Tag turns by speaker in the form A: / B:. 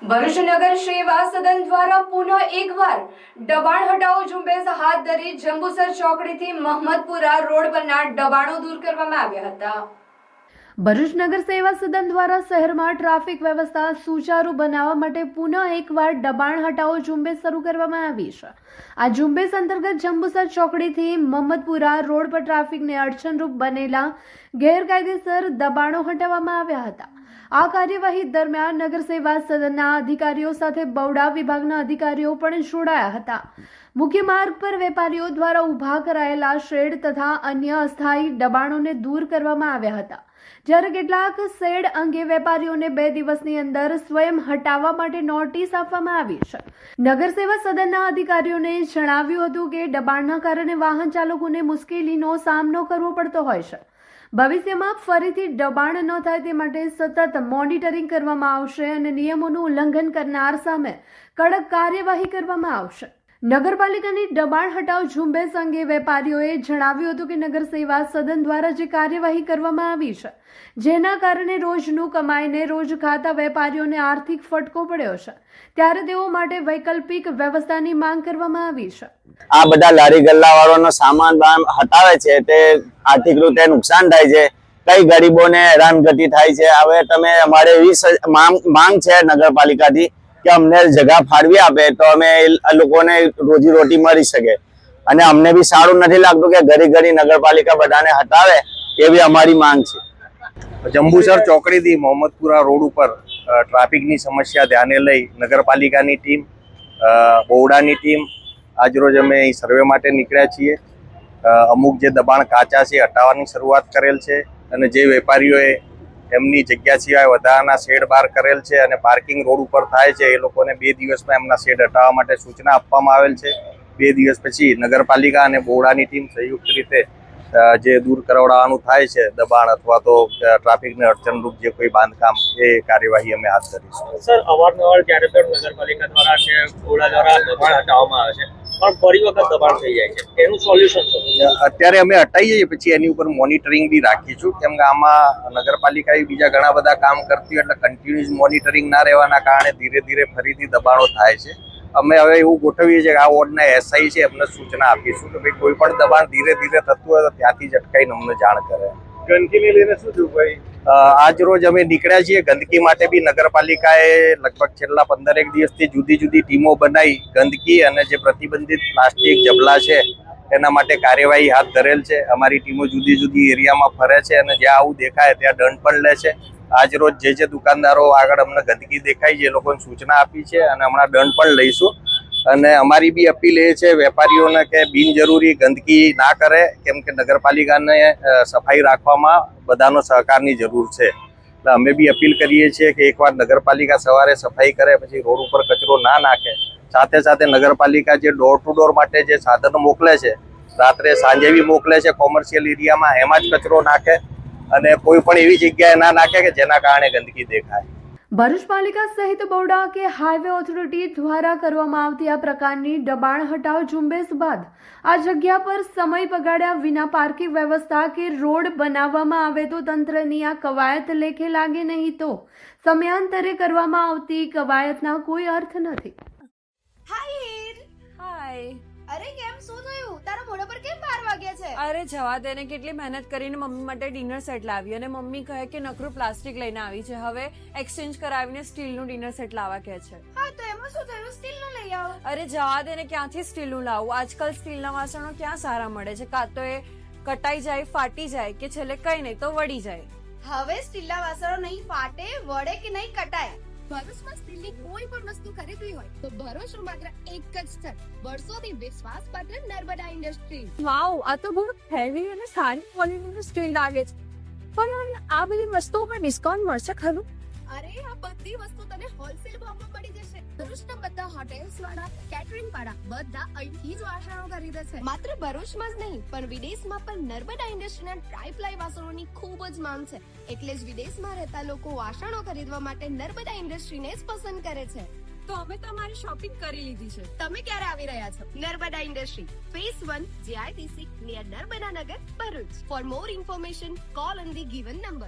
A: ભરૂચ નગર સેવા સદન દ્વારા પુનઃ એકવાર દબાણ હટાવો ઝુંબેશ હાથ ધરી જંબુસર ચોકડીથી મહમદપુરા રોડ પરના દબાણો દૂર કરવામાં આવ્યા હતા। ભરૂચ નગર સેવા સદન દ્વારા શહેરમાં ટ્રાફિક વ્યવસ્થા સુચારુ બનાવવા માટે પુનઃ એકવાર દબાણ હટાવો ઝુંબેશ શરૂ કરવામાં આવી છે। આ ઝુંબેશ અંતર્ગત જંબુસર ચોકડીથી મહમદપુરા રોડ પર ટ્રાફિકને અડચણરૂપ બનેલા ગેરકાયદેસર દબાણો હટાવવામાં આવ્યા હતા। આ કાર્યવાહી દરમિયાન નગર સેવા સદનના અધિકારીઓ સાથે બવડા વિભાગના અધિકારીઓ પણ જોડાયા હતા। મુખ્ય માર્ગ પર વેપારીઓ દ્વારા ઊભા કરાયેલા શેડ તથા અન્ય અસ્થાયી દબાણોને દૂર કરવામાં આવ્યા હતા, જ્યારે કેટલાક શેડ અંગે વેપારીઓને 2 દિવસની અંદર સ્વયં હટાવવા માટે નોટિસ આપવામાં આવી છે। નગર સેવા સદનના અધિકારીઓને જણાવ્યું હતું કે દબાણના કારણે વાહન ચાલકોને મુશ્કેલીનો સામનો કરવો પડતો હોય છે। ભવિષ્યમાં ફરીથી દબાણ ન થાય તે માટે સતત મોનિટરિંગ કરવામાં આવશે અને નિયમોનું ઉલ્લંઘન કરનાર સામે કડક કાર્યવાહી કરવામાં આવશે। નગરપાલિકાની દબાણ હટાવ ઝુંબેશ અંગે વેપારીઓએ જણાવ્યું હતું કે નગર સેવા સદન દ્વારા જે કાર્યવાહી કરવામાં આવી છે, જેના કારણે રોજનું કમાઈને રોજ ખાતા વેપારીઓને આર્થિક ફટકો પડ્યો છે, ત્યારે તેઓ માટે વૈકલ્પિક વ્યવસ્થાની માંગ કરવામાં આવી છે।
B: આ બધા લારી ગલ્લા વાળાનો સામાન હટાવે છે તે આર્થિક રીતે નુકસાન થાય છે, કઈ ગરીબોને હેરાનગતિ થાય છે। હવે તમે અમારે એવી માંગ છે નગરપાલિકાથી કે અમને જગ્યા ફાળવી આપે તો અમે લોકોને રોજી રોટી મળી શકે, અને અમને બી સારું નથી લાગતું કે ઘડી ઘડી નગરપાલિકા બધાને હટાવે, એવી અમારી માંગ છે।
C: જંબુસર ચોકડીથી મહમદપુરા રોડ ઉપર ટ્રાફિકની સમસ્યા ધ્યાને લઈ નગરપાલિકાની ટીમ, બવડાની ટીમ આજરોજ અમે અહીં સર્વે માટે નીકળ્યા છીએ। અમુક જે દબાણ કાચા છે હટાવવાની શરૂઆત કરેલ છે, અને જે વેપારીઓએ એમની જગ્યા સિવાય વધારાના શેડ બહાર કરેલ છે અને પાર્કિંગ રોડ ઉપર થાય છે એ લોકોને 2 દિવસમાં એમના શેડ હટાવવા માટે સૂચના આપવામાં આવેલ છે। 2 દિવસ પછી નગરપાલિકા અને બવડાની ટીમ સંયુક્ત રીતે જે દૂર કરાવડાવવાનું થાય છે દબાણ અથવા તો ટ્રાફિકને અડચણરૂપ જે કોઈ બાંધકામ, એ કાર્યવાહી અમે હાથ ધરીશું।
D: સર, અવારનવાર જ્યારે પણ નગરપાલિકા દ્વારા કે બવડા દ્વારા દબાણ હટાવવામાં આવે છે પણ ફરી વખત દબાણ થઈ જાય છે, એનું સોલ્યુશન શું?
C: અત્યારે અમે હટાવીએ છીએ પછી એની ઉપર મોનિટરિંગ બી રાખીશું, કેમ કે આમાં નગરપાલિકાએ બીજા ઘણા બધા કામ કરતી હોય એટલે કન્ટિન્યુઅસ મોનિટરિંગ ના રહેવાના કારણે ધીરે ધીરે ફરીથી દબાણો થાય છે। અમે હવે એવું ગોઠવીએ છીએ કે આ વોર્ડના એસઆઈ છે એમને સૂચના આપીશું કે ભાઈ કોઈ પણ દબાણ ધીરે ધીરે થતું હોય તો ત્યાંથી જ અટકાઈને અમને જાણ કરે।
D: ગંદકીને લઈને શું થયું ભાઈ?
C: આજ રોજ અમે નીકળ્યા છીએ। ગંદકી માટે બી નગરપાલિકાએ લગભગ છેલ્લા 15 દિવસથી જુદી જુદી ટીમો બનાવી ગંદકી અને જે પ્રતિબંધિત પ્લાસ્ટિક જબલા છે એના માટે કાર્યવાહી હાથ ધરેલ છે। અમારી ટીમો જુદી જુદી એરિયામાં ફરે છે અને જ્યાં આવું દેખાય ત્યાં દંડ પણ લે છે। આજ રોજ જે દુકાનદારો આગળ અમને ગંદકી દેખાય છે એ લોકોને સૂચના આપી છે અને હમણાં દંડ પણ લઈશું। અને અમારી બી અપીલ એ છે વેપારીઓને કે બિનજરૂરી ગંદકી ના કરે, કેમ કે નગરપાલિકાને સફાઈ રાખવામાં બધાનો સહકારની જરૂર છે। એટલે અમે બી અપીલ કરીએ છીએ કે એકવાર નગરપાલિકા સવારે સફાઈ કરે પછી રોડ ઉપર કચરો ના નાખે, સાથે સાથે નગરપાલિકા જે ડોર ટુ ડોર માટે જે સાધનો મોકલે છે, રાત્રે સાંજે બી મોકલે છે કોમર્શિયલ એરિયામાં, એમાં જ કચરો નાખે અને કોઈ પણ એવી જગ્યાએ ના નાખે કે જેના કારણે ગંદકી દેખાય।
A: ભરૂચ પાલિકા સહિત બવડા કે હાઈવે ઓથોરિટી દ્વારા કરવામાં આવતી આ પ્રકારની દબાણ હટાવ ઝુંબેશ બાદ આ જગ્યા પર સમય બગાડ્યા વિના પાર્કિંગ વ્યવસ્થા કે રોડ બનાવવામાં આવે તો તંત્રની આ કવાયત લેખે લાગે નહીં તો સમયાંતરે કરવામાં આવતી કવાયતના કોઈ અર્થ નથી।
E: હાય હીર,
F: હાય।
E: અરે કેમ શું થયું? તારા મોઢા પર કેમ 12 વાગ્યા છે?
F: અરે જવા દે ને, કેટલી મહેનત કરીને મમ્મી માટે ડિનર સેટ લાવી અને મમ્મી કહે કે નકરું પ્લાસ્ટિક લઈને આવી છે, હવે એક્સચેન્જ કરાવીને સ્ટીલનું ડિનર સેટ લાવવા કહે છે।
E: હા તો એમાં શું થયું? સ્ટીલનું લઈ આવો।
F: અરે જવા દે ને, ક્યાંથી સ્ટીલનું લાવું? આજકાલ સ્ટીલના વાસણો ક્યાં સારા મળે છે? કાં તો એ કટાઈ જાય, ફાટી જાય કે છેલ્લે કઈ નહીં તો વળી જાય।
E: હવે સ્ટીલના વાસણો નહીં ફાટે, વળે કે નહીં કટાય। ભરૂચમાં સ્ટીલની કોઈ પણ વસ્તુ ખરીદવી હોય તો ભરૂચનું માત્ર એક જ સ્થળ, વર્ષોથી વિશ્વાસપાત્ર નર્મદા ઇન્ડસ્ટ્રીઝ।
F: વાવ, આ તો બહુ હેવી અને સારી ક્વોલિટીનું સ્ટીલ લાગે છે, પણ આ બધી વસ્તુઓ પર ડિસ્કાઉન્ટ મળશે ખરું?
E: અરે આ બધી વસ્તુ તને હોલસેલ ભાવમાં મળી જશે। ભરૂચના બધા હોટેલ્સ વાળા, કેટરિંગ વાળા બધા અહીંથી જ વાસણો ખરીદે છે। માત્ર ભરૂચમાં જ નહીં પણ વિદેશમાં પણ નર્મદા ઇન્ડસ્ટ્રીના ટ્રાય-પ્લાય વાસણોની ખૂબ જ માંગ છે, એટલે જ વિદેશમાં રહેતા લોકો વાસણો ખરીદવા માટે નર્મદા ઇન્ડસ્ટ્રીને જ પસંદ કરે છે।
F: તો અમે તમારી શોપિંગ કરી લીધી છે।
E: તમે ક્યારે આવી રહ્યા છો? Narmada industry, phase 1, JITC, near Narmada Nagar, Bharuch. For more information call on the given number.